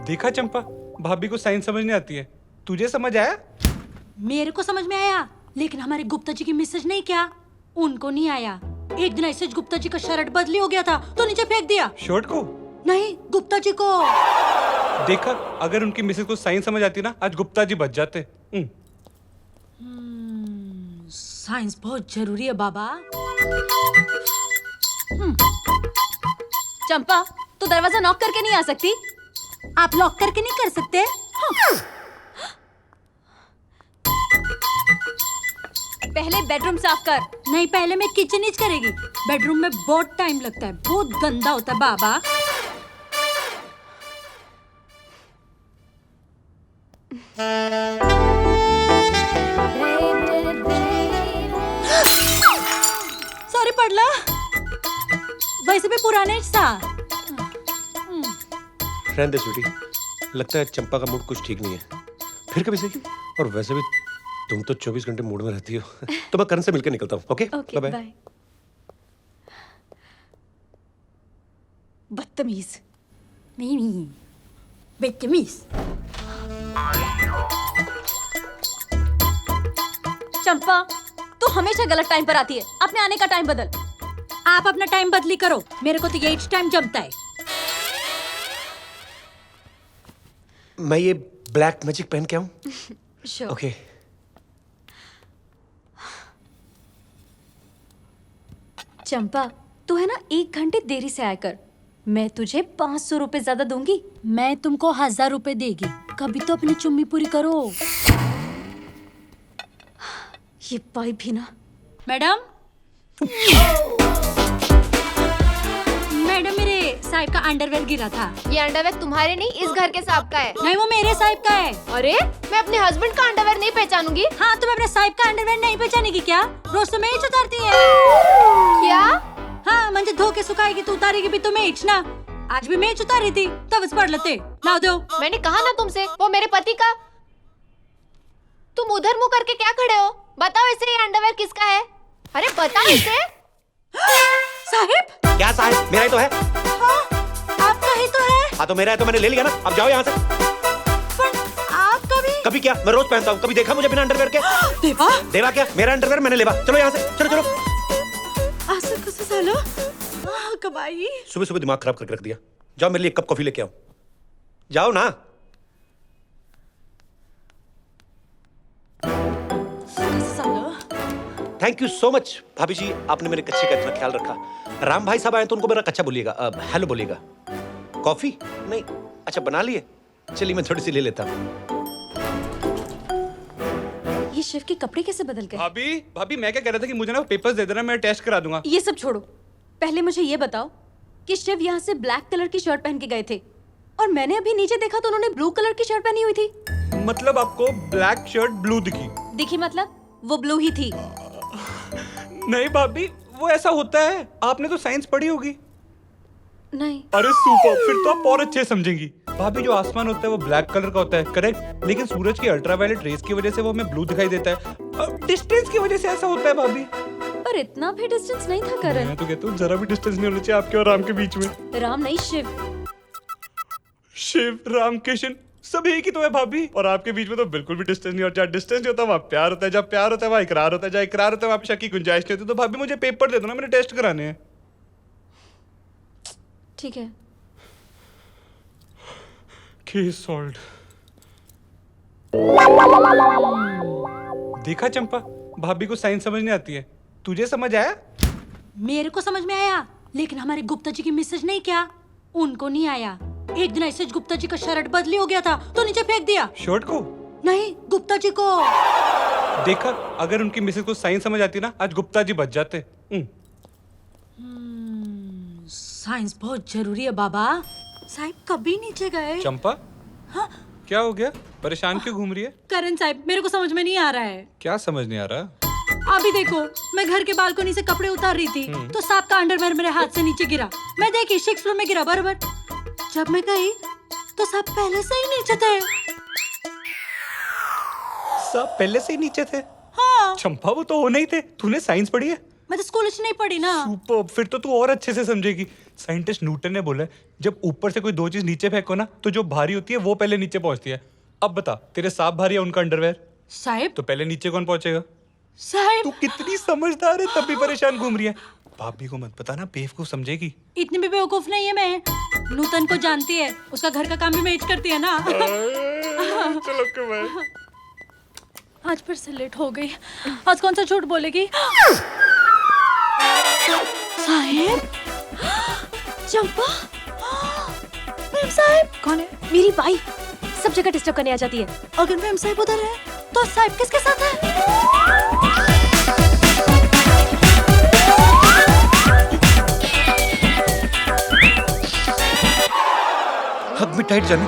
देखा चंपा, भाभी को साइंस समझ नहीं आती है। तुझे समझ आया? मेरे को समझ में आया, लेकिन हमारे गुप्ता जी की मिसेज नहीं क्या, उनको नहीं आया। एक दिन ऐसे गुप्ता जी का शर्ट बदली हो गया था तो नीचे फेंक दिया। शर्ट को? नहीं, गुप्ता जी को। देखा, अगर उनकी मिसेज को साइंस समझ आती ना, आज गुप्ता जी बच जाते। साइंस बहुत जरूरी है बाबा। चंपा, तू दरवाजा नॉक करके नहीं आ सकती? आप लॉक करके नहीं कर सकते? पहले बेडरूम साफ कर। नहीं, पहले मैं किचन ही करेगी। बेडरूम में बहुत टाइम लगता है, बहुत गंदा होता है बाबा। सॉरी पडला, वैसे भी पुराने सा। रहने दे स्वीटी, लगता है चंपा का मूड कुछ ठीक नहीं है। फिर कभी सही। और वैसे भी तुम तो 24 घंटे मूड में रहती हो। तो मैं करण से मिलकर निकलता हूँ। Okay okay, bye. बाय। बदतमीज। नहीं, बदतमीज। चंपा, तू हमेशा गलत टाइम पर आती है। अपने आने का टाइम बदल। आप अपना टाइम बदली करो, मेरे को तो यही टाइम जमता है। मैं ये ब्लैक मैजिक पहन के आऊं? Sure. ओके। चंपा, तू है ना 1 घंटे देरी से आया कर। मैं तुझे 500 रुपए ज्यादा दूंगी। मैं तुमको 1000 रुपए देगी। कभी तो अपनी चुम्मी पूरी करो। ये पाइप भी ना। मैडम, मैडम मेरे साहिब का अंडरवेयर गिरा था। ये अंडरवेयर तुम्हारे नहीं, इस घर के साहब का है। नहीं, वो मेरे साहिब का है। अरे, मैं अपने हस्बैंड का अंडरवेयर नहीं पहचानूंगी। हाँ, तुम अपने साहिब का अंडरवेयर नहीं पहचानेगी क्या? रोज तो मैं ही उतारती है। क्या? हाँ, म्हणजे धो के सुखाएगी तो उतारेगी भी तो मैं ही ना। आज भी मैं ही उतारी थी, तब पढ़ लेते। लाओ दो। मैंने कहा ना तुमसे, वो मेरे पति का। तुम उधर मुंह करके क्या खड़े हो? बताओ इसे, ये अंडरवेयर किसका है? अरे बताओ इसे। साहिब? क्या साहब, मेरा ही तो है। हाँ, आपका ही तो है। हाँ तो मेरा है तो मैंने ले लिया ना। अब जाओ यहाँ से। पर आपका भी? कभी क्या, मैं रोज पहनता हूँ। कभी देखा मुझे बिना अंडरवेयर के? देवा? देवा क्या, मेरा अंडरवेयर मैंने लेवा। चलो यहाँ से, चलो चलो। असं कसं झालं? कबाई। सुबह सुबह दिमाग खराब करके रख दिया। जाओ मेरे लिए 1 कप कॉफी लेके आओ। जाओ ना। थैंक यू सो मच भाभी जी, आपने मेरे कच्चे का इतना ख्याल रखा। राम भाई साहब आए तो उनको मेरा कच्चा बोलिएगा, हेलो बोलिएगा। कॉफी नहीं? अच्छा बना लिए, चलिए मैं थोड़ी सी ले लेता हूँ। ये शिव के कपड़े कैसे बदल गए? भाभी, भाभी मैं क्या कह रहा था कि मुझे ना पेपर्स दे देना, मैं टेस्ट करा दूंगा। ये सब छोड़ो, पहले मुझे ये बताओ कि शिव यहाँ से ब्लैक कलर की शर्ट पहन के गए थे और मैंने अभी नीचे देखा तो उन्होंने ब्लू कलर की शर्ट पहनी हुई थी। मतलब आपको ब्लैक शर्ट ब्लू दिखी? दिखी मतलब वो ब्लू ही थी। नहीं भाभी, वो ऐसा होता है। आपने तो साइंस पढ़ी होगी। नहीं। अरे सुपर, फिर तो आप और अच्छे समझेंगी। भाभी, जो आसमान होता है वो ब्लैक कलर का होता है, करेक्ट? लेकिन सूरज की अल्ट्रावायलेट रेस की वजह से वो हमें ब्लू दिखाई देता है। डिस्टेंस की वजह से ऐसा होता है भाभी। पर इतना भी डिस्टेंस नहीं था करण। मैं तो कहता हूँ जरा भी डिस्टेंस नहीं होना चाहिए आपके और राम के बीच में। राम नहीं, शिव। शिव, राम, कृष्ण सब एक ही तो है भाभी। और आपके बीच में तो बिल्कुल भी डिस्टेंस नहीं होता। जहाँ डिस्टेंस नहीं होता वहाँ प्यार होता है, जहाँ प्यार होता है वहाँ इकरार होता है, जहाँ इकरार होता है वहाँ पे शक की गुंजाइश नहीं होती। तो भाभी मुझे पेपर दे दो ना, मैंने टेस्ट कराने हैं। ठीक है। Case solved. देखा चंपा, भाभी को साइंस समझ नहीं आती है। तुझे समझ आया? मेरे को समझ में आया, लेकिन हमारे गुप्ता जी की मिसेज नहीं क्या, उनको नहीं आया। एक दिन ऐसे गुप्ता जी का शर्ट बदली हो गया था तो नीचे फेंक दिया। शर्ट को? नहीं, गुप्ता जी को। देखा, अगर उनकी मिसेज को साइंस समझ आती ना, आज गुप्ता जी बच जाते। साइंस बहुत जरूरी है बाबा। साहिब कभी नीचे गए? चंपा, हाँ? क्या हो गया? परेशान क्यों घूम रही है? करण साहिब, मेरे को समझ में नहीं आ रहा है। क्या समझ नहीं आ रहा? अभी देखो, मैं घर के बालकनी से कपड़े उतार रही थी तो सांप का अंडरवेयर मेरे हाथ से नीचे गिरा। मैं देखी 6th फ्लोर में गिरा बराबर। जब मैं गई तो सांप पहले से ही नीचे थे। सब पहले से ही नीचे थे? हाँ। चंपा, वो तो होने ही थे। तूने साइंस पढ़ी है? मैं तो स्कूल नहीं पढ़ी ना। सुपर, फिर तो तू और अच्छे से समझेगी। साइंटिस्ट न्यूटन ने बोला है, जब ऊपर से कोई दो चीज नीचे फेंको ना तो जो भारी होती है वो पहले नीचे पहुंचती है। अब बता, तेरे सांप भारी है उनका अंडरवेयर, साहिब तो पहले नीचे कौन पहुंचेगा? साहिब तू कितनी समझदार है, तब भी परेशान घूम रही है। भाभी को मत बताना, बेवकूफ समझेगी। इतनी भी बेवकूफ नहीं है मैं। नूतन को जानती है, उसका घर का काम भी मैं ही करती है ना। चलो कमाल। आज फिर से लेट हो गई। आज कौन सा झूठ बोलेगी? साहिब, चंपा, मैम साहब कौन है? मेरी बाई सब जगह डिस्टर्ब करने आ जाती है। अगर मैम साहिब उधर है तो साहिब किसके साथ है? हग में टाइट जाने।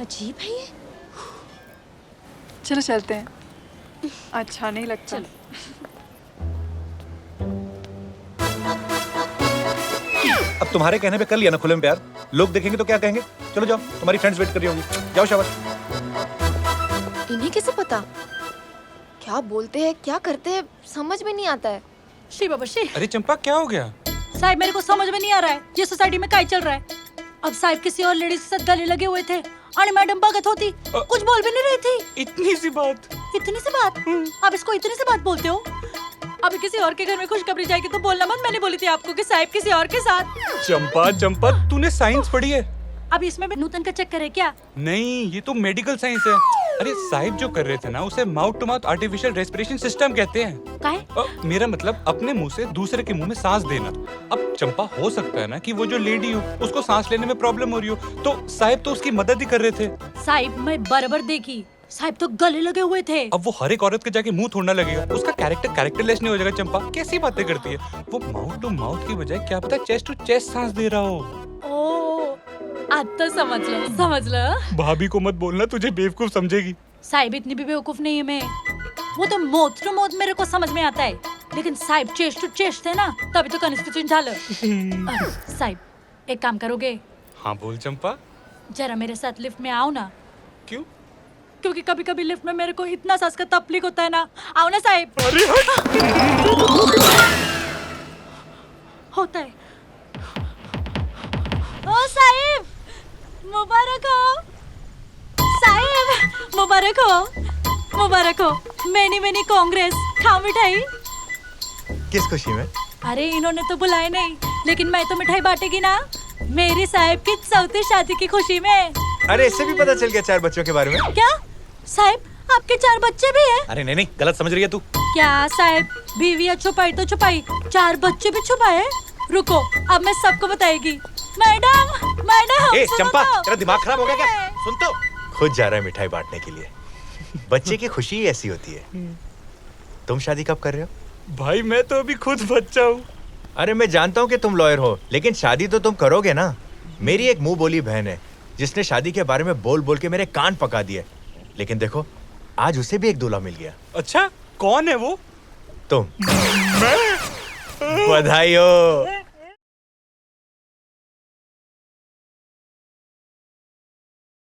अजीब है ये। चलो चलते हैं। अच्छा नहीं लगता। अब तुम्हारे कहने पे कर लिया ना खुले में प्यार, लोग देखेंगे तो क्या कहेंगे? चलो जाओ, तुम्हारी फ्रेंड्स वेट कर रही होंगी, जाओ शाबाश। इन्हें कैसे पता क्या बोलते हैं क्या करते हैं, समझ में नहीं आता है। She Baba she. अरे चंपा क्या हो गया? साहिब मेरे को समझ में नहीं आ रहा है ये सोसाइटी में क्या चल रहा है। अब साहिब किसी और लेडीज के साथ गले लगे हुए थे और मैडम भगत होती कुछ बोल भी नहीं रही थी। इतनी सी बात? इतनी सी बात? आप इसको इतनी सी बात बोलते हो? अभी किसी और के घर में खुशखबरी जाएगी तो बोलना मत। मैंने बोली थी आपको कि साहिब किसी और के साथ। चंपा चंपा, तूने साइंस पढ़ी है? अब इसमें भी नूतन का चक्कर है क्या? नहीं, ये तो मेडिकल साइंस है। अरे साहिब जो कर रहे थे ना, उसे mouth to mouth artificial respiration system कहते हैं। काहे? मेरा मतलब अपने मुंह से दूसरे के मुंह में सांस देना। अब चंपा हो सकता है ना कि वो जो लेडी हो उसको सांस लेने में प्रॉब्लम हो रही हो, तो साहिब तो उसकी मदद ही कर रहे थे। साहिब मैं बराबर देखी, साहिब तो गले लगे हुए थे। अब वो हर एक औरत के जाके मुंह थोड़ना लगेगा, उसका कैरेक्टरलेस नहीं हो जाएगा। चंपा कैसी बातें करती है? वो माउथ टू माउथ की बजाय क्या पता चेस्ट टू चेस्ट सांस दे रहा हो। ओ, आज तो समझ लो। भाभी को मत बोलना, तुझे बेवकूफ समझेगी। साहिब इतनी भी बेवकूफ नहीं है मैं। वो तो मौत टू मौत मेरे को समझ में आता है, लेकिन साहिब चेस्ट टू चेस्ट थे ना, तभी तो कन्फ्यूजन झालं। साहिब एक काम करोगे? हाँ बोल चंपा। जरा मेरे साथ लिफ्ट में आओ ना। क्यों? क्योंकि कभी कभी लिफ्ट में मेरे को इतना सांस का तकलीफ होता है ना। आओ ना साहिब। अरे होता है। ओ साहिब मुबारक हो। साहिब मुबारक हो, मुबारक हो। मैनी कांग्रेस। खाओ मिठाई। किस खुशी में? अरे इन्होंने तो बुलाए नहीं, लेकिन मैं तो मिठाई बांटेगी ना, मेरी साहिब की चौथी शादी की खुशी में। अरे इससे भी पता चल गया 4 बच्चों के बारे में। क्या साहिब आपके 4 बच्चे भी हैं? अरे नहीं, गलत समझ रही है तू। क्या साहिब, बीवियाँ छुपाई तो छुपाई, 4 बच्चे भी छुपाए? रुको अब मैं सबको बताएगी। मैडम ए सुनो चंपा, तो। तेरा दिमाग खराब हो गया क्या? सुन तो। खुद जा रहा है मिठाई बांटने के लिए। बच्चे की खुशी ही ऐसी होती है। तुम शादी कब कर रहे हो? भाई मैं तो अभी खुद बच्चा हूँ। अरे मैं जानता हूँ कि तुम लॉयर हो, लेकिन शादी तो तुम करोगे ना। मेरी एक मुंह बोली बहन है जिसने शादी के बारे में बोल बोल के मेरे कान पका दिए, लेकिन देखो आज उसे भी एक दूल्हा मिल गया। अच्छा कौन है वो? तुम। बधाई हो।